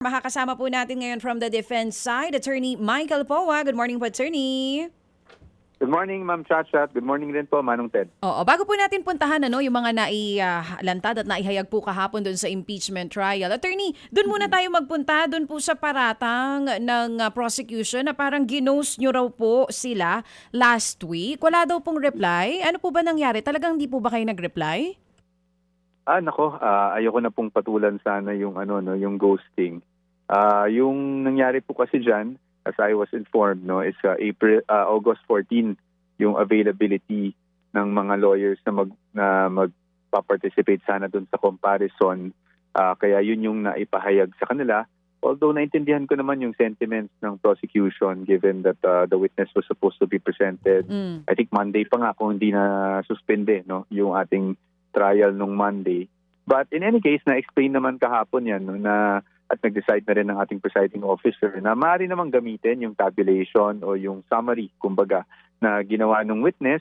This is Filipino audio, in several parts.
Makakasama po natin ngayon from the defense side, Attorney Michael Poa. Good morning po, Attorney. Good morning, Ma'am Chacha. Good morning rin po, Manong Ted. Oo, bago po natin puntahan yung mga nailantad at naihayag po kahapon doon sa impeachment trial. Attorney, doon muna tayo magpunta, doon po sa paratang ng prosecution na parang ginost nyo raw po sila last week. Wala daw pong reply. Ano po ba nangyari? Talagang di po ba kayo nag-reply? Ayoko na pong patulan sana yung yung ghosting. Yung nangyari po kasi diyan, as I was informed, is August 14 yung availability ng mga lawyers na magpa-participate sana doon sa comparison. Kaya yun yung naipahayag sa kanila. Although naintindihan ko naman yung sentiments ng prosecution given that the witness was supposed to be presented. I think Monday pa nga kung hindi na suspende yung ating trial nung Monday. But in any case, na-explain naman kahapon yan at nag-decide na rin ng ating presiding officer na maaari namang gamitin yung tabulation o yung summary, kumbaga, na ginawa ng witness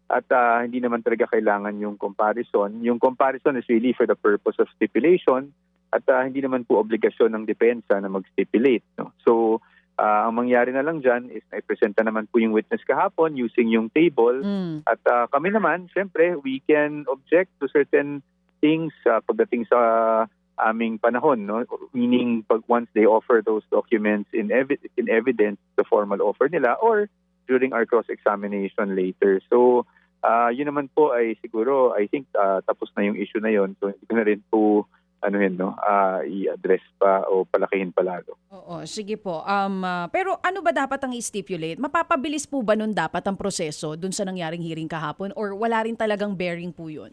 at hindi naman talaga kailangan yung comparison. Yung comparison is really for the purpose of stipulation at hindi naman po obligasyon ng depensa na mag-stipulate. No? So, ang mangyari na lang dyan is na-presenta naman po yung witness kahapon using yung table. At kami naman, syempre, we can object to certain things pagdating sa aming panahon, no? Meaning once they offer those documents in evidence, the formal offer nila, or during our cross-examination later. So, yun naman po ay siguro, I think tapos na yung issue na yun. So, hindi ko na rin po i-address pa o palakihin pa lalo. Oo, sige po. Pero ano ba dapat ang i-stipulate? Mapapabilis po ba nun dapat ang proseso dun sa nangyaring hearing kahapon or wala rin talagang bearing po yun?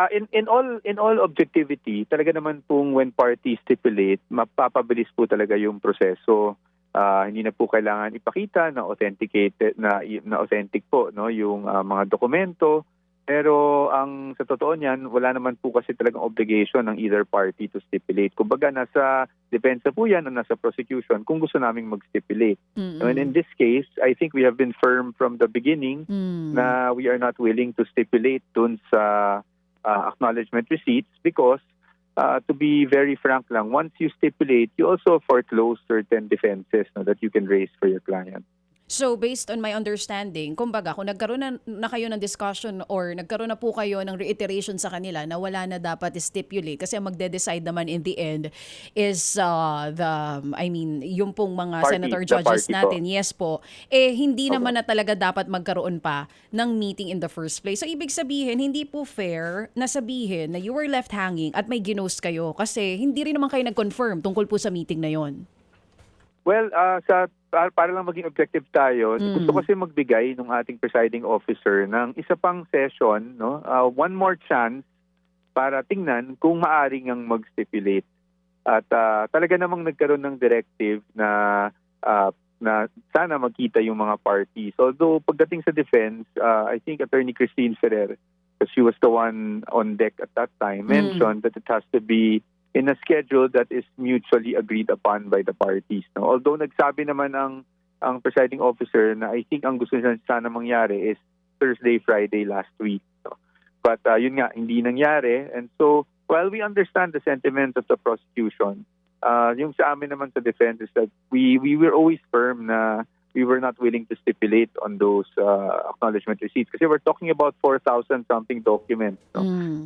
In all objectivity, talaga naman pong when parties stipulate, mapapabilis po talaga yung proseso. Hindi na po kailangan ipakita na authenticated na authentic po yung mga dokumento. Pero ang sa totoo niyan, wala naman po kasi talagang obligation ng either party to stipulate. Kumbaga nasa depensa po yan o nasa prosecution kung gusto naming mag-stipulate. And in this case, I think we have been firm from the beginning na we are not willing to stipulate dun sa acknowledgement receipts because to be very frank lang, once you stipulate, you also foreclose certain defenses that you can raise for your client. So based on my understanding, kumbaga kung nagkaroon na kayo ng discussion or nagkaroon na po kayo ng reiteration sa kanila na wala na dapat stipulate kasi ang magde-decide naman in the end is yung pong mga senator judges natin. Yes po. Hindi naman na talaga dapat magkaroon pa ng meeting in the first place. So ibig sabihin, hindi po fair na sabihin na you were left hanging at may ginost kayo kasi hindi rin naman kayo nag-confirm tungkol po sa meeting na yon. Well, para lang maging objective tayo, gusto kasi magbigay ng ating presiding officer ng isa pang session, one more chance para tingnan kung maaring ang mag-stipulate. At talaga namang nagkaroon ng directive na sana magkita yung mga parties. Although pagdating sa defense, I think Attorney Christine Ferrer, because she was the one on deck at that time, mentioned that it has to be in a schedule that is mutually agreed upon by the parties. No? Although nagsabi naman ang presiding officer na I think ang gusto niya sana mangyari is Thursday, Friday last week. No? But yun nga, hindi nangyari. And so, while we understand the sentiment of the prosecution, yung sa amin naman sa defense is that we were always firm na we were not willing to stipulate on those acknowledgement receipts. Kasi we're talking about 4,000 something documents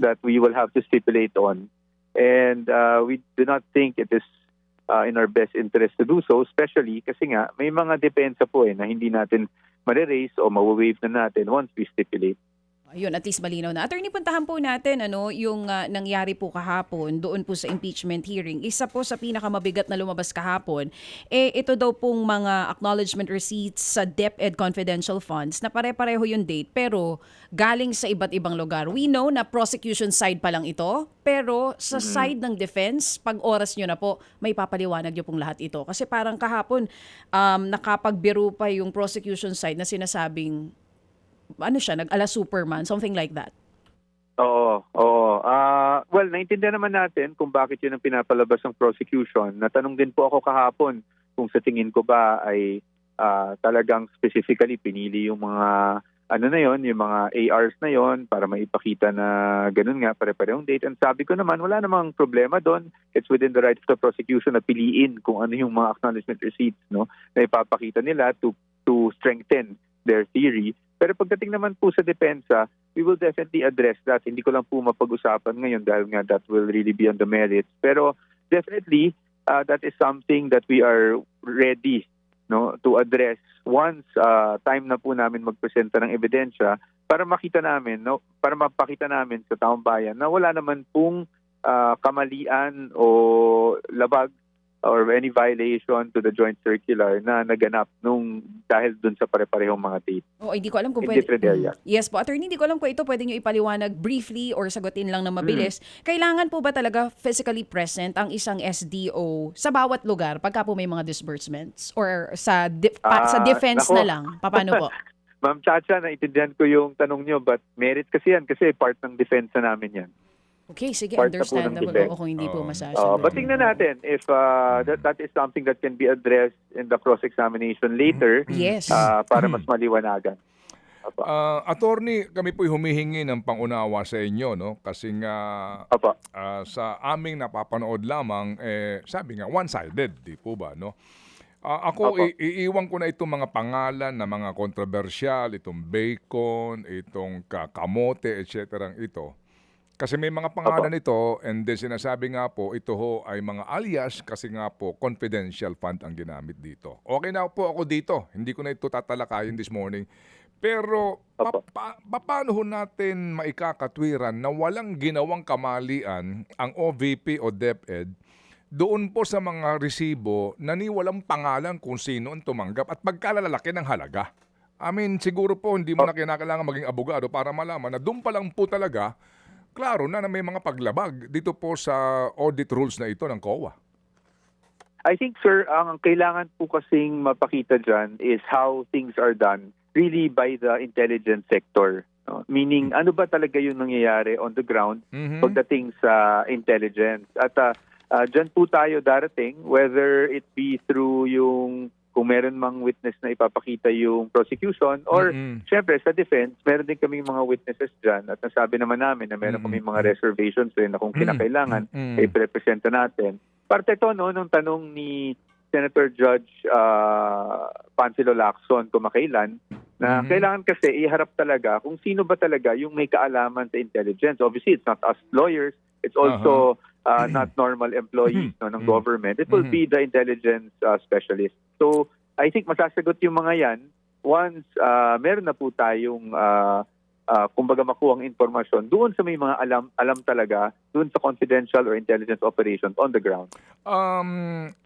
that we will have to stipulate on. And we do not think it is in our best interest to do so, especially kasi nga may mga depensa po na hindi natin ma-raise o ma-waive na natin once we stipulate. Ayun, at least malinaw na. Attorney, puntahan po natin yung nangyari po kahapon doon po sa impeachment hearing. Isa po sa pinakamabigat na lumabas kahapon, ito daw pong mga acknowledgement receipts sa DepEd confidential funds na pare-pareho yung date pero galing sa iba't ibang lugar. We know na prosecution side pa lang ito, pero sa side ng defense, pag oras nyo na po, may papaliwanag nyo pong lahat ito. Kasi parang kahapon, nakapagbiro pa yung prosecution side na sinasabing nag-ala Superman, something like that. Oo. Well, naintindihan naman natin kung bakit yun ang pinapalabas ng prosecution. Natanong din po ako kahapon kung sa tingin ko ba ay talagang specifically pinili yung mga ano na yon, yung mga ARs na yon para maipakita na ganun nga, pare-parehong date. And sabi ko naman, wala namang problema doon. It's within the right of the prosecution na piliin kung ano yung mga acknowledgement receipts, no, na ipapakita nila to strengthen their theory. Pero pagdating naman po sa depensa, we will definitely address that. Hindi ko lang po mapag-usapan ngayon dahil nga that will really be on the merits. Pero definitely, that is something that we are ready, no, to address once time na po namin magpresenta ng ebidensya para makita namin, no, para mapakita namin sa taong bayan na wala naman pong kamalian o labag or any violation to the joint circular na naganap nung dahil dun sa pare-parehong mga date. Hindi ko alam kung In pwede. different areas. Yes po, attorney, hindi ko alam kung ito pwede nyo ipaliwanag briefly or sagutin lang na mabilis. Kailangan po ba talaga physically present ang isang SDO sa bawat lugar pagka po may mga disbursements? Or sa defense nako. na lang? Paano po? Ma'am Chacha, naintindihan ko yung tanong nyo, but merit kasi yan kasi part ng defense na namin yan. Okay, sige, Part na po ng understandable. defense. O kung hindi po masasagot. But tingnan natin if that is something that can be addressed in the cross-examination later Yes. para mas maliwanagan. Attorney, kami po'y humihingi ng pangunawa sa inyo, no? Kasi nga Opo. sa aming napapanood lamang, sabi nga, one-sided, di po ba, no? Ako, Opo. iiwan ko na itong mga pangalan na mga kontrobersyal, itong bacon, itong kamote, etc. ito. Kasi may mga pangalan ito and then sinasabi nga po, ito ho ay mga alias kasi nga po confidential fund ang ginamit dito. Okay na po ako dito. Hindi ko na ito tatalakayin this morning. Pero paano ho natin maikakatwiran na walang ginawang kamalian ang OVP o DepEd doon po sa mga resibo na ni walang pangalan kung sino ang tumanggap at pagkalalaki ng halaga? I mean, siguro po hindi mo na kinakailangan maging abogado para malaman na doon pa lang po talaga klaro na may mga paglabag dito po sa audit rules na ito ng COA. I think, sir, ang kailangan po kasing mapakita dyan is how things are done really by the intelligence sector. No? Meaning, ano ba talaga yung nangyayari on the ground pagdating sa intelligence? At dyan po tayo darating, whether it be through yung kung meron mang witness na ipapakita yung prosecution or syempre sa defense, meron din kaming mga witnesses dyan at nasabi naman namin na meron kaming mga reservations rin na kung kinakailangan, i-presenta natin. Parte to no, nung tanong ni Senator Judge Pancilo Lacson kumakailan na kailangan kasi iharap talaga kung sino ba talaga yung may kaalaman sa intelligence. Obviously, it's not us lawyers, it's also not normal employees no, ng government. It will be the intelligence specialist. So, I think masasagot yung mga yan once meron na po tayong kumbaga makuha ang informasyon doon sa may mga alam talaga doon sa confidential or intelligence operations on the ground.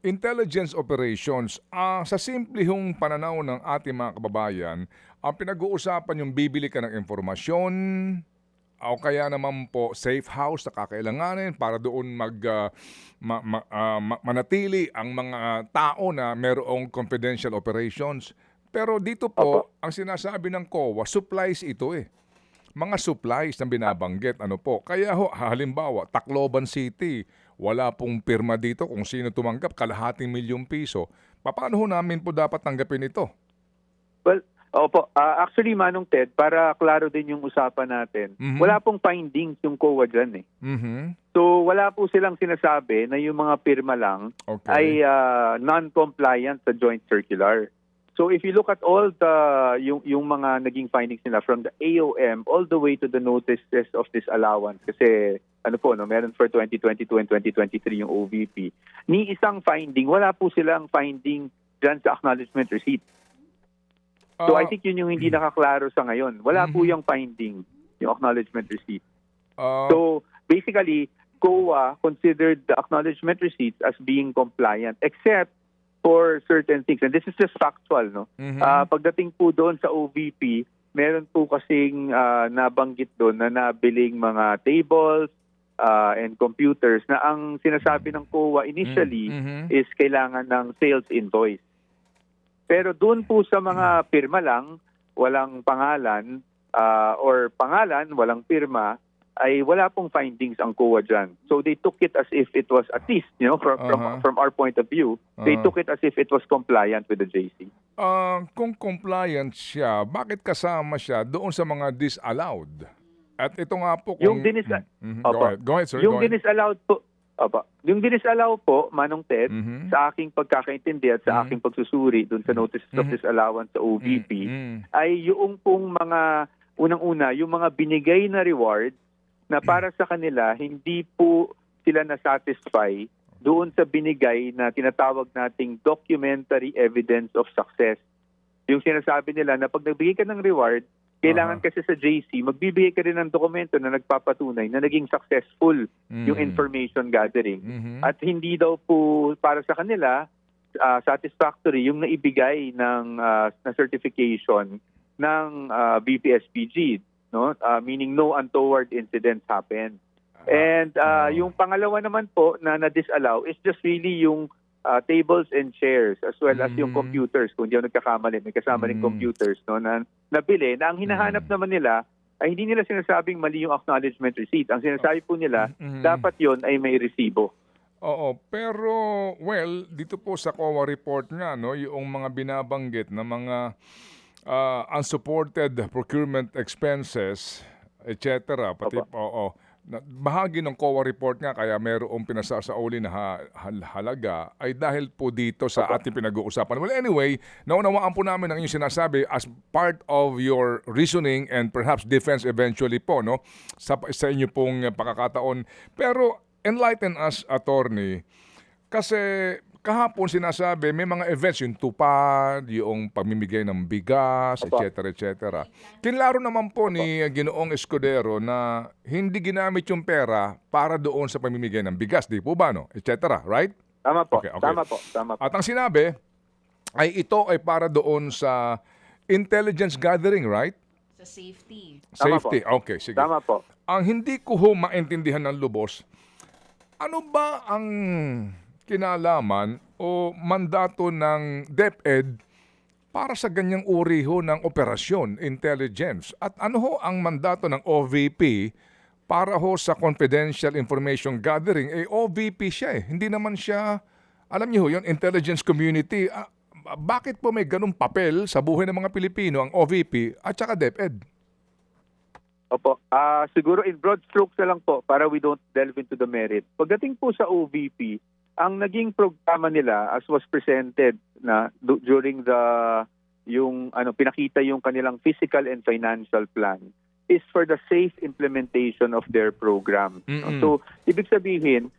Intelligence operations, sa simple hong pananaw ng ating mga kababayan, ang pinag-uusapan yung bibili ka ng informasyon o kaya naman po safe house na kakailanganin para doon manatili ang mga tao na merong confidential operations. Pero dito po, ang sinasabi ng COA, supplies ito eh. Mga supplies na binabanggit. Ano po? Kaya ho, halimbawa, Tacloban City, wala pong pirma dito kung sino tumanggap, ₱250,000 piso. Paano ho namin po dapat tanggapin ito? Well, opo. Actually, Manong Ted, para klaro din yung usapan natin, wala pong findings yung COA dyan eh. So, wala po silang sinasabi na yung mga pirma lang ay non-compliant sa joint circular. So, if you look at all the yung mga naging findings nila from the AOM all the way to the notices of disallowance, kasi ano po, no, meron for 2022 and 2023 yung OVP, ni isang finding, wala po silang finding dyan sa acknowledgement receipt. So I think yun yung hindi nakaklaro sa ngayon. Wala po yung finding, yung acknowledgement receipt. So basically, COA considered the acknowledgement receipts as being compliant except for certain things. And this is just factual, no? Pagdating po doon sa OVP, meron po kasing nabanggit doon na nabiling mga tables and computers na ang sinasabi ng COA initially is kailangan ng sales invoice. Pero doon po sa mga pirma lang, walang pangalan or pangalan, walang pirma, ay wala pong findings ang COA dyan. So they took it as if it was, at least, from our point of view, they took it as if it was compliant with the JC. Kung compliant siya, bakit kasama siya doon sa mga disallowed? At ito nga po kung... Yung Go ahead, sir. Yung Go ahead. dinisallowed po, yung disallow po, Manong Ted, Mhm. sa aking pagkakaintindi at sa aking pagsusuri dun sa notices of disallowance sa OVP, ay yung pong mga, unang-una, yung mga binigay na reward na para sa kanila, hindi po sila na-satisfy doon sa binigay na tinatawag nating documentary evidence of success. Yung sinasabi nila na pag nagbigay ka ng reward, kailangan kasi sa JC, magbibigay ka rin ng dokumento na nagpapatunay na naging successful yung information gathering. At hindi daw po para sa kanila satisfactory yung naibigay ng na certification ng BPSPG, no? Meaning no untoward incidents happen. And yung pangalawa naman po na na-disallow is just really yung tables and chairs as well as yung computers. Kung hindi ako nagkakamali, may kasama rin computers, no, na nabili, na ang hinahanap naman nila ay hindi nila sinasabing mali yung acknowledgement receipt. Ang sinasabi po nila, dapat yon ay may resibo. Oo, pero dito po sa COA report nga, no, yung mga binabanggit na mga unsupported procurement expenses, etc. Pati bahagi ng COA report nga kaya mayroong pinasasauli na halaga ay dahil po dito sa ating pinag-uusapan. Well, anyway, naunawaan po namin ang inyong sinasabi as part of your reasoning and perhaps defense eventually po, no, sa inyo pong pakakataon. Pero enlighten us, attorney, kasi kahapon sinasabi may mga events, yung tupad, yung pamimigay ng bigas, etc. etc. Kinlaro naman po ni Ginoong Escudero na hindi ginamit yung pera para doon sa pamimigay ng bigas, di po ba, no? Etc. Right? Tama po. Okay. Tama po. At ang sinabi ay ito ay para doon sa intelligence gathering, right? Sa safety. Safety. Okay, sige. Tama po. Ang hindi ko ho maintindihan ng lubos, ano ba ang kinalaman o mandato ng DepEd para sa ganyang uri ho ng operasyon, intelligence? At ano ho ang mandato ng OVP para ho sa confidential information gathering? OVP siya eh. Hindi naman siya, alam niyo ho, yung intelligence community. Bakit po may ganung papel sa buhay ng mga Pilipino ang OVP at saka DepEd? Opo. Siguro in broad strokes na lang po para we don't delve into the merit. Pagdating po sa OVP, ang naging programa nila as was presented na during pinakita yung kanilang physical and financial plan is for the safe implementation of their program. So, ibig sabihin,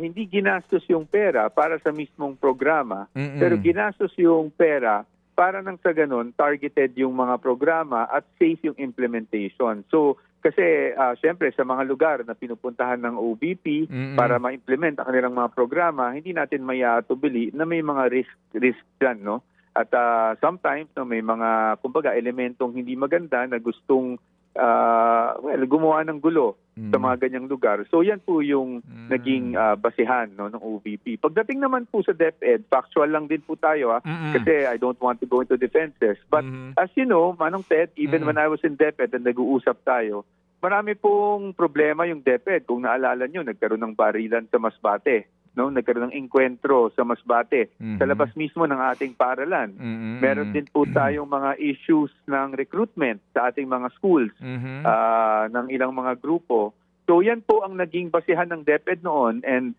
hindi ginastos yung pera para sa mismong programa, pero ginastos yung pera para nang sa ganun, targeted yung mga programa at safe yung implementation. So, kasi syempre sa mga lugar na pinupuntahan ng OVP para ma-implement ang kanilang mga programa, hindi natin mayatubili na may mga risk dyan, no? At sometimes may mga kumbaga elementong hindi maganda na gustong gumawa ng gulo sa mga ganyang lugar. So yan po yung naging basihan, no, ng OVP. Pagdating naman po sa DepEd, factual lang din po tayo kasi I don't want to go into defenses. But as you know, Manong Ted, even when I was in DepEd and nag-uusap tayo, marami pong problema yung DepEd. Kung naalala nyo, nagkaroon ng barilan sa Masbate. No, nagkaroon ng engkwentro sa Masbate sa labas mismo ng ating paaralan. Meron din po tayong mga issues ng recruitment sa ating mga schools ng ilang mga grupo. So yan po ang naging basihan ng DepEd noon, and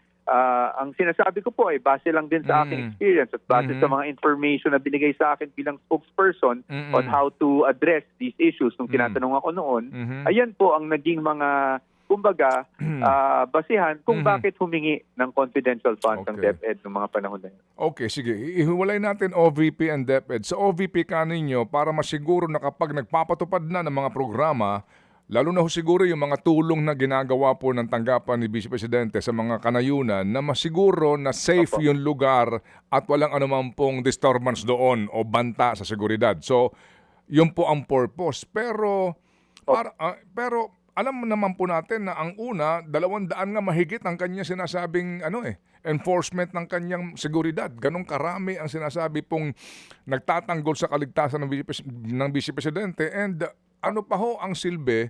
ang sinasabi ko po ay base lang din sa aking experience at base sa mga information na binigay sa akin bilang spokesperson on how to address these issues nung tinatanong ako noon. Ayan po ang naging mga kumbaga, basihan kung bakit humingi ng confidential funds ng DepEd noong mga panahon na yun. Okay, sige. Ihiwalay natin OVP and DepEd. Sa OVP kaninyo, para masiguro na kapag nagpapatupad na ng mga programa, lalo na ho siguro yung mga tulong na ginagawa po ng tanggapan ni Vice Presidente sa mga kanayunan, na masiguro na safe yung lugar at walang anumang pong disturbance doon o banta sa seguridad. So, yun po ang purpose. Pero alam naman po natin na ang una, 200 nga mahigit ang kanya sinasabing enforcement ng kanyang seguridad. Ganong karami ang sinasabi pong nagtatanggol sa kaligtasan ng Vice Presidente. And ano pa ho ang silbi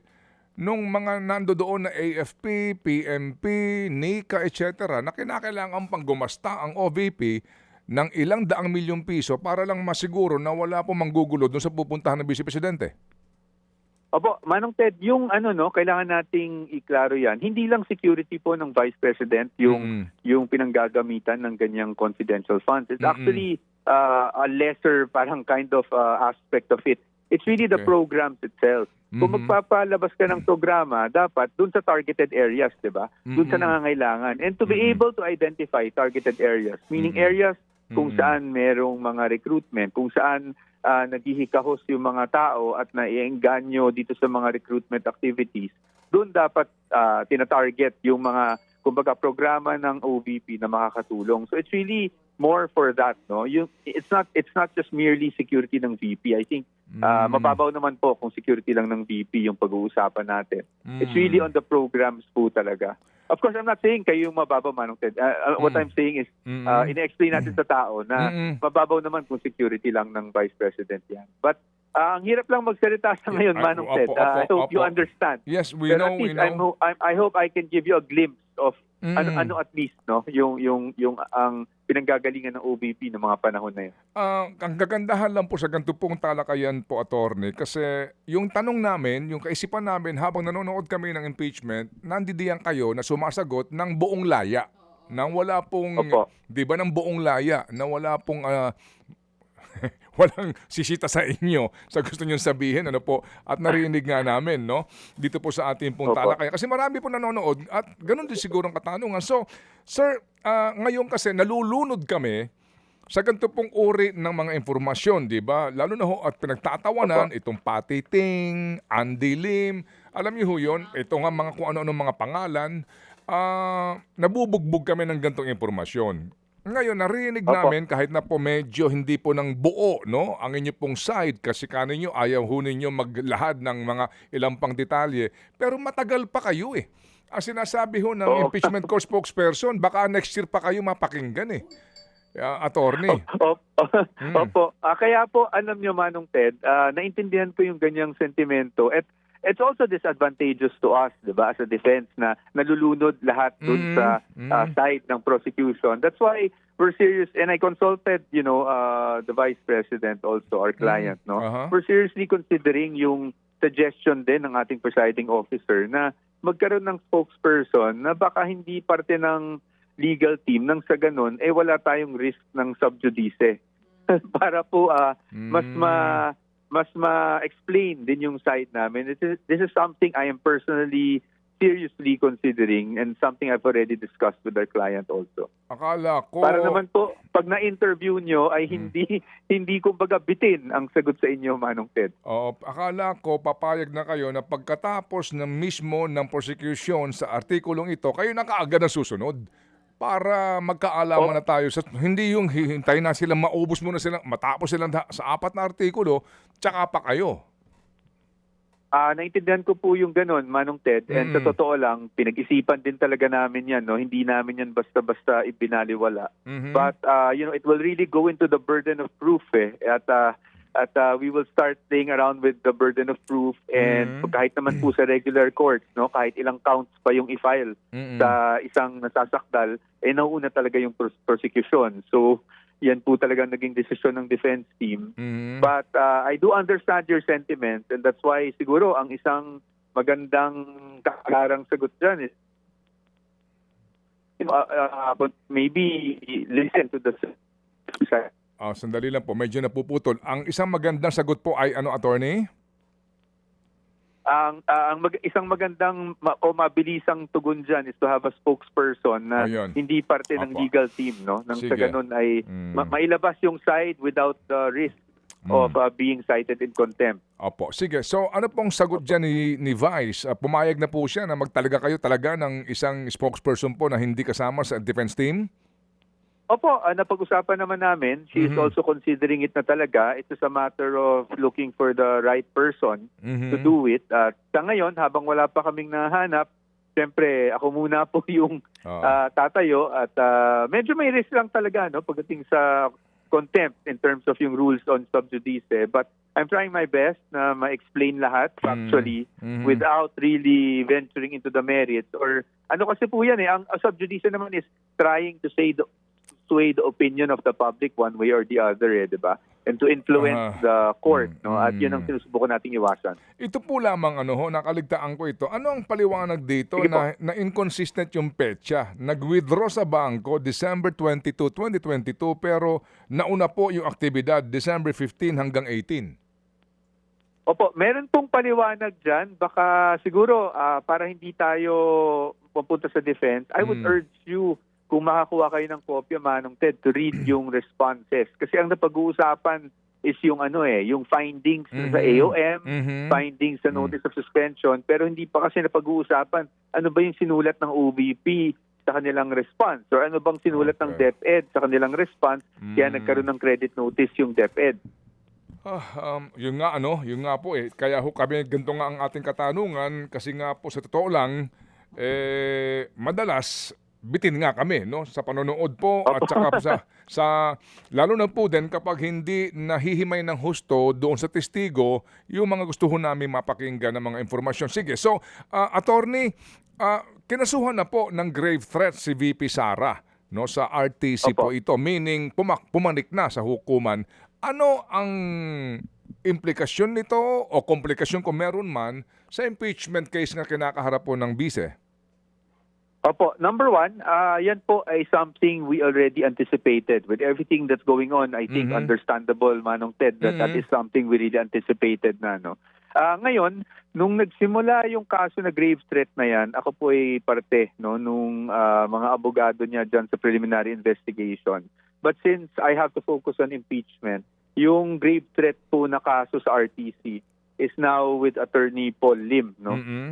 nung mga nandoon na AFP, PNP, NICA, etc. na kinakailangan pang gumasta ang OVP ng ilang daang milyong piso para lang masiguro na wala po manggugulo doon sa pupuntahan ng Vice Presidente. Opo, Manong Ted, yung kailangan nating iklaro yan. Hindi lang security po ng Vice President yung pinanggagamitan ng ganyang confidential funds. It's actually a lesser parang kind of aspect of it. It's really the programs itself. Kung magpapalabas ka ng programa, dapat dun sa targeted areas, di ba? Dun sa nangangailangan. And to be able to identify targeted areas, meaning areas kung saan merong mga recruitment, kung saan naghihikahos yung mga tao at naiengganyo dito sa mga recruitment activities, doon dapat tinatarget yung mga kumbaga programa ng OVP na makakatulong. So it's really more for that, no? It's not just merely security ng VP. I think mababaw naman po kung security lang ng VP yung pag-uusapan natin. It's really on the programs po talaga. Of course, I'm not saying kayo yung mababaw, Manong Ted. What I'm saying is, ina-explain natin sa tao na mababaw naman kung security lang ng Vice President yan. But ang hirap lang magsalita sa ngayon, Manong Ted. I hope you understand. Yes, we Pero know, at least we know. I hope I can give you a glimpse of ano at least, no, yung ang pinanggagalingan ng OVP ng mga panahon na yun. Ang kagandahan lang po sa ganito pong talakayan po, attorney, kasi yung tanong namin, yung kaisipan namin habang nanonood kami ng impeachment, nandidiyan kayo na sumasagot ng buong laya. Nang wala pong, di ba, ng buong laya, na wala pong walang sisita sa inyo sa gusto nyo sabihin, ano po, at narinig nga namin, no, dito po sa ating pong talakayan. Kasi marami po nanonood at ganun din siguro ang katanungan. So, sir, ngayon kasi nalulunod kami sa ganito pong uri ng mga informasyon, di ba? Lalo na ho at pinagtatawanan itong Patiting, Andy Lim, alam niyo ho yun, ito nga mga kung ano-ano mga pangalan, nabubugbog kami ng ganitong informasyon. Ngayon, narinig namin kahit na po medyo hindi po ng buo, no, ang inyo pong side kasi kaninyo ayaw ho ninyo maglahad ng mga ilang pang detalye. Pero matagal pa kayo eh. Ang sinasabi ho ng impeachment court spokesperson, baka next year pa kayo mapakinggan eh. Attorney. Opo. Kaya po, alam nyo, Manong Ted, naintindihan ko yung ganyang sentimento. At it's also disadvantageous to us, di ba, as a defense na nalulunod lahat dun sa side ng prosecution. That's why we're serious, and I consulted, the Vice President also, our client, no? We're seriously considering yung suggestion din ng ating presiding officer na magkaroon ng spokesperson na baka hindi parte ng legal team nang sa ganun, wala tayong risk ng sub judice. Para po mas ma-explain din yung side namin. This is something I am personally seriously considering and something I've already discussed with our client also. Akala ko... Para naman po, pag na-interview nyo ay hindi kumbaga bitin ang sagot sa inyo, Manong Ted. Akala ko papayag na kayo na pagkatapos ng mismo ng prosecution sa artikulong ito, kayo na kaagad na susunod. Para magkaalaman na tayo. Hindi yung hihintayin na sila, maubos muna sila, matapos sila sa 4 na artikulo, tsaka pa kayo. Naintindihan ko po yung ganun, Manong Ted. And sa totoo lang, pinag-isipan din talaga namin yan. No? Hindi namin yan basta-basta ibinaliwala. But, it will really go into the burden of proof. At we will start playing around with the burden of proof and kahit naman po sa regular courts, no, kahit ilang counts pa yung i-file sa isang nasasakdal, nauuna talaga yung prosecution. So, yan po talaga naging desisyon ng defense team. But I do understand your sentiment and that's why siguro ang isang magandang kakarang sagot dyan is but maybe listen to the sandali lang po, medyo napuputol. Ang isang magandang sagot po ay ano, attorney? Isang magandang o mabilisang tugon dyan is to have a spokesperson na hindi parte ng legal team, no? Nang sa ganun ay mailabas yung side without the risk of being cited in contempt. Opo. Sige. So ano pong sagot dyan ni Vice? Pumayag na po siya na magtalaga kayo talaga ng isang spokesperson po na hindi kasama sa defense team? Opo, napag-usapan naman namin. She is also considering it na talaga. It's just a matter of looking for the right person to do it. At sa ngayon, habang wala pa kaming nahanap, siyempre ako muna po yung tatayo. At medyo may risk lang talaga, no, pagdating sa contempt in terms of yung rules on sub judice. But I'm trying my best na ma-explain lahat factually Mhm. without really venturing into the merits. Or ano kasi po yan ang sub judice naman is trying to sway the opinion of the public one way or the other, di ba? And to influence the court, no? At yun ang sinusubukan nating iwasan. Ito po lamang nakaligtaan ko ito. Ano ang paliwanag dito Sige po. na inconsistent yung petsa? Nag-withdraw sa bangko December 22, 2022 pero nauna po yung aktibidad December 15 hanggang 18. Opo, meron pong paliwanag dyan. Baka siguro para hindi tayo mapunta sa defense, I would urge you kung makakuha kayo ng kopya, Manong Ted, to read yung responses. Kasi ang napag-uusapan is yung yung findings sa AOM, findings sa notice of suspension, pero hindi pa kasi napag-uusapan ano ba yung sinulat ng OVP sa kanilang response or ano bang sinulat ng DepEd sa kanilang response kaya nagkaroon ng credit notice yung DepEd. Yun nga po Kaya ho kami, ganito nga ang ating katanungan kasi nga po sa totoo lang, madalas bitin nga kami sa panonood po at saka po sa lalo na po din kapag hindi nahihimay ng husto doon sa testigo yung mga gusto ho namin mapakinggan ng mga informasyon. Sige, so attorney, kinasuhan na po ng grave threat si VP Sara sa RTC po ito, meaning pumanik na sa hukuman. Ano ang implikasyon nito o komplikasyon kung meron man sa impeachment case na kinakaharap po ng bise? Opo, number one, yan po ay something we already anticipated. With everything that's going on, I think understandable, Manong Ted, that is something we really anticipated na. Ngayon, nung nagsimula yung kaso na grave threat na yan, ako po ay parte nung mga abogado niya dyan sa preliminary investigation. But since I have to focus on impeachment, yung grave threat po na kaso sa RTC is now with Attorney Paul Lim,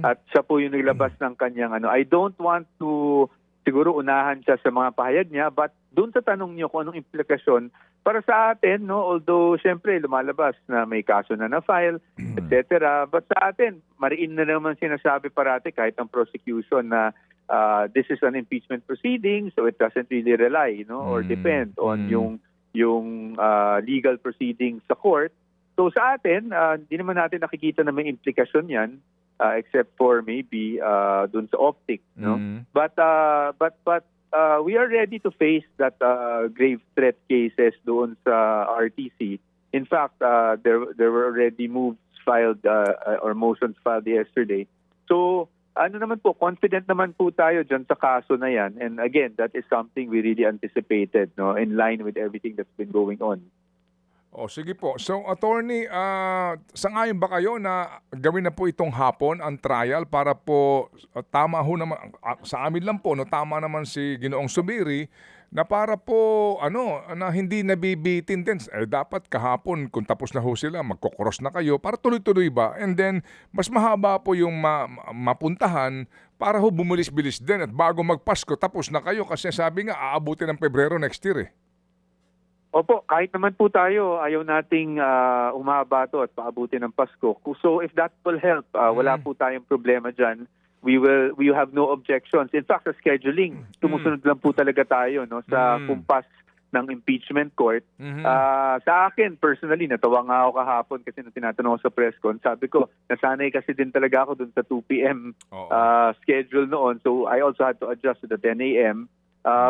At siya po yung naglabas ng kanyang I don't want to siguro unahan siya sa mga pahayag niya, but doon sa tanong niyo kung anong implikasyon para sa atin, although syempre lumalabas na may kaso na na-file, etc. But sa atin, mariin na naman sinasabi parati kahit ang prosecution na this is an impeachment proceeding, so it doesn't really rely, or depend on yung legal proceedings sa court. So sa atin, hindi naman natin nakikita na may implikasyon yan, except for maybe dun sa optic, But we are ready to face that grave threat cases doon sa RTC. In fact, there were already moves filed or motions filed yesterday. So naman po, confident naman po tayo dyan sa kaso na yan. And again, that is something we really anticipated, in line with everything that's been going on. Sige po. So, attorney, sangayon ba kayo na gawin na po itong hapon ang trial para po tama ho naman, sa amin lang po, tama naman si Ginoong Zubiri na para po, na hindi nabibitin din. Dapat kahapon, kung tapos na ho sila, magkokross na kayo para tuloy-tuloy ba? And then, mas mahaba po yung mapuntahan para ho bumulis-bilis din. At bago magpasko, tapos na kayo kasi sabi nga, aabutin ng Pebrero next year Opo, kahit naman po tayo, ayaw nating umaba to at paabutin ng Pasko. So if that will help, wala po tayong problema dyan. We have no objections. In fact, sa scheduling, tumusunod lang po talaga tayo sa kumpas ng impeachment court. Sa akin, personally, natawa nga ako kahapon kasi nung tinatanong ko sa press con, sabi ko, nasanay kasi din talaga ako dun sa 2 p.m. Schedule noon. So I also had to adjust to the 10 a.m.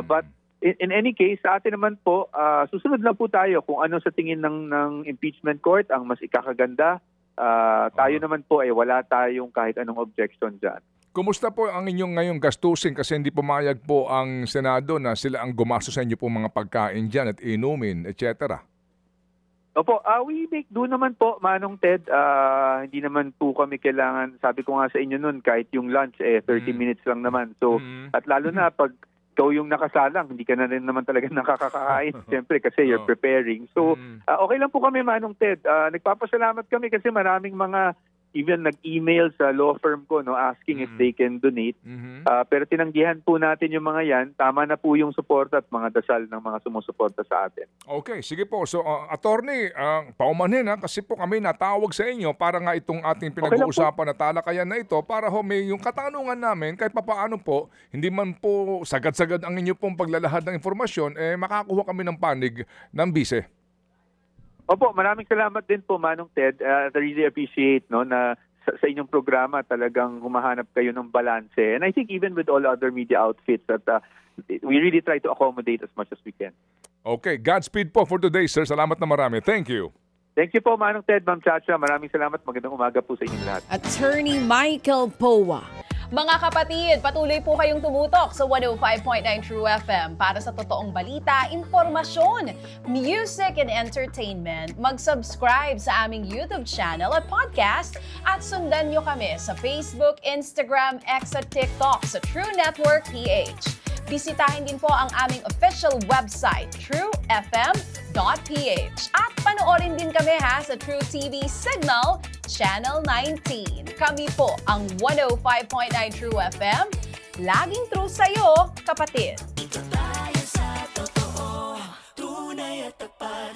But in any case, sa atin naman po, susunod lang po tayo kung ano sa tingin ng impeachment court ang mas ikakaganda. Tayo naman po ay wala tayong kahit anong objection dyan. Kumusta po ang inyong ngayong gastusin kasi hindi pumayag po ang Senado na sila ang gumastos sa inyo po mga pagkain dyan at inumin, etc.? Opo, we make do naman po, Manong Ted. Hindi naman po kami kailangan, sabi ko nga sa inyo nun, kahit yung lunch, 30 minutes lang naman. So, at lalo na pag ikaw yung nakasalang, hindi ka na rin naman talaga nakakakain, siyempre, kasi you're preparing. So, okay lang po kami, Manong Ted. Nagpapasalamat kami kasi maraming mga even nag-email sa law firm ko asking if they can donate. Pero tinanggihan po natin yung mga yan. Tama na po yung suporta at mga dasal ng mga sumusuporta sa atin. Okay, sige po. So, attorney, paumanhin kasi po kami natawag sa inyo para nga itong ating pinag-uusapan na talakayan na ito para may yung katanungan namin kahit papaano po, hindi man po sagad-sagad ang inyo pong paglalahad ng informasyon, makakuha kami ng panig ng bise. Opo, maraming salamat din po, Manong Ted. I really appreciate no na sa inyong programa talagang humahanap kayo ng balanse. And I think even with all other media outfits that we really try to accommodate as much as we can. Okay, Godspeed po for today, sir. Salamat na marami. Thank you. Thank you po, Manong Ted, Ma'am Chacha. Maraming salamat. Magandang umaga po sa inyong lahat. Attorney Michael Powa. Mga kapatid, patuloy po kayong tumutok sa 105.9 True FM para sa totoong balita, impormasyon, music and entertainment. Mag-subscribe sa aming YouTube channel at podcast at sundan nyo kami sa Facebook, Instagram, X at TikTok sa True Network PH. Bisitahin din po ang aming official website, truefm.ph. At panoorin din kami sa True TV Signal, Channel 19. Kami po ang 105.9 True FM. Laging true sa'yo, kapatid. Dito tayo sa totoo, tunay at tapat.